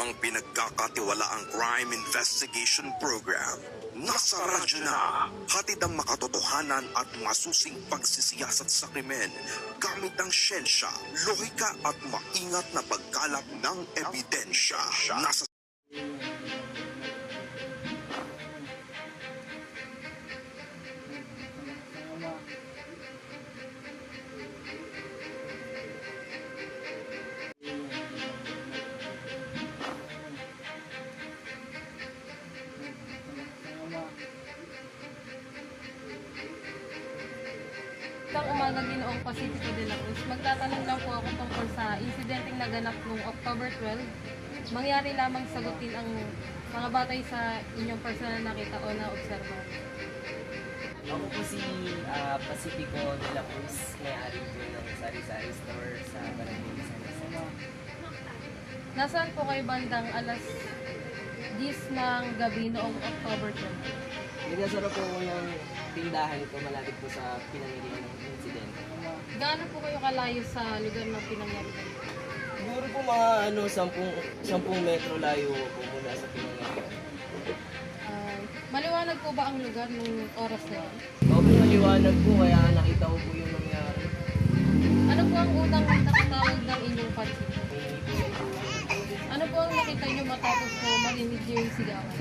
Ang pinagkakatiwalaang crime investigation program. Nasa radyo na. Hatid ang makatotohanan at masusing pagsisiyasat sa krimen gamit ang siyensya, lohika at maingat na pagkalap ng ebidensya. Nasa Magandang umaga, Ginoong Pacifico de la Cruz. Magtatanong lang po ako tungkol sa insidenteng naganap noong October 12. Mangyari lamang sagutin ang mga batay sa inyong personal nakita o na-observa. Ako po si Pacifico de la Cruz, may-ari po ng sari-sari store sa Barangay San Jose. Nasaan po kayo bandang alas 10 ng gabi noong October 12? Nagasara po ako ng tindahan ko malapit po sa pinangyarihan ng insidente. Gaano po kayo kalayo sa lugar ng pinangyarihan? Siguro po mga 10 metro layo po mula sa pinangyarihan. Maliwanag po ba ang lugar ng oras na yun? Opo, maliwanag po kaya nakita ko po yung nangyari. Ano po ang unang nakatawag ng inyong pansin? May pinay po. Ano po ang nakita niyo matapos po marinig niyo yung sigawan?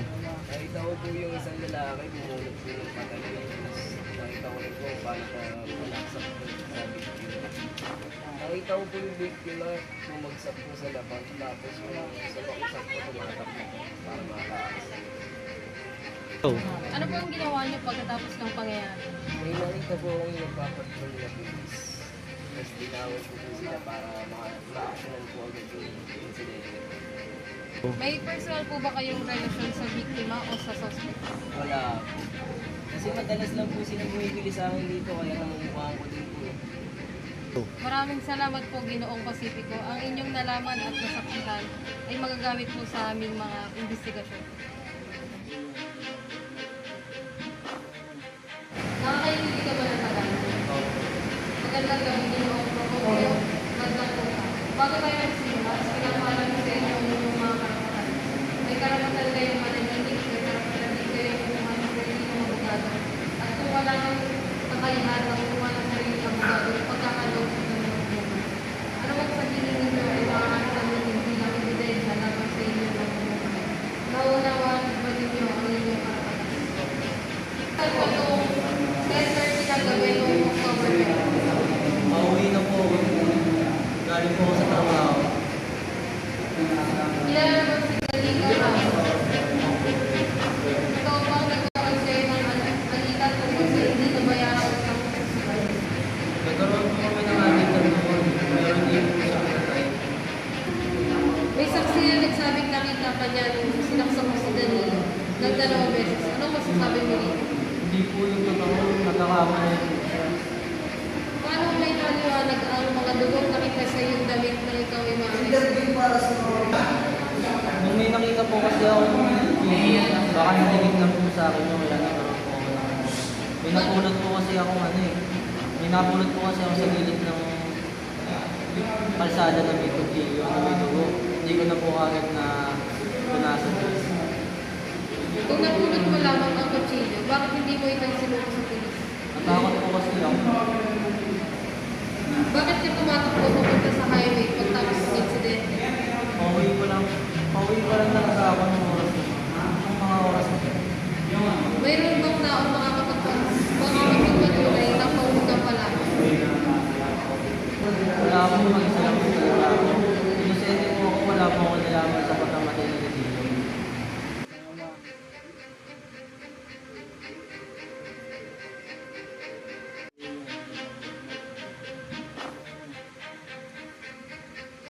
Nakita ko po yung isang lalaki, bumulot po ng patay. Tapos nakita ko rin po paano ka malaksak po sa biktima. Nakita ko po yung biktima, bumagsak po sa labas. Tapos yung sa pakusap po tumatakbo para makakaas. Ano po ang ginawa niyo pagkatapos ng pangyayari? May nakita po akong nagpapatrol na police. Tapos dinawag ko po sila para ma-actionan po agad yung incidente. May personal po ba kayong relasyon sa biktima o sa suspect? Wala po. Kasi madalas lang po sila bumibili sa akin dito kaya namumukhaan ko din po. Maraming salamat po, Ginoong Pacifico. Ang inyong nalaman at nasaksihan ay magagamit po sa aming mga investigasyon. Nakakaibigan ka ba ng Tagalog? Magandang gabi, Ginoong Procopio. Magandang po ka. Bago tayo magsimulas, pinapaalam ko sa inyo ang inyong mga karapatan. May karapatan kayong mananalig, may karapatan din kayong kumuha ng sarili ng abogado. At kung wala ng kakayahan ng kumuha ng sarili ng abogado, pagkakalog sa inyong buhay. Ano man sa tingin ninyo ay maaaring gamitin bilang ebidensya laban sa inyo ng buhay. Naunawaan ba ninyo ang inyong karapatan? Ano po itong 10:30 na gabi noong October 12? Pauwi na po ako. Galing po ako sa trabaho. Kilala mo si Kalika Ramos. Ikaw bang nagkaroon sa'yo ng alita tungkol sa hindi nabayaran ng festival? Nagkaroon po kami ng aming tanong. Pero hindi po siya kinatay. May saksi na nagsabing nakita ka niya nung sinaksak mo si Danilo ng 2 beses. Anong masasabi mo dito? Hindi po yung totoo. Nagkakamali po siya. Paano may paliwanag ang mga dugong nakita sa iyong damit na ikaw ay maalis? Nung may nakita po kasi ako ng TV, baka narinig lang po sa akin yung wala nagkaroon po ako ng... May napulot po kasi ako May napulot po kasi ako sa gilid ng kalsada na may kutsilyo, na may dugo. Hindi ko na po agad na punasan po. Kung napulot mo lamang ang kutsilyo, bakit hindi mo ito isinuko sa pulis? Natakot po kasi ako. Bakit ka tumatakbo papunta sa highway pagtapos ng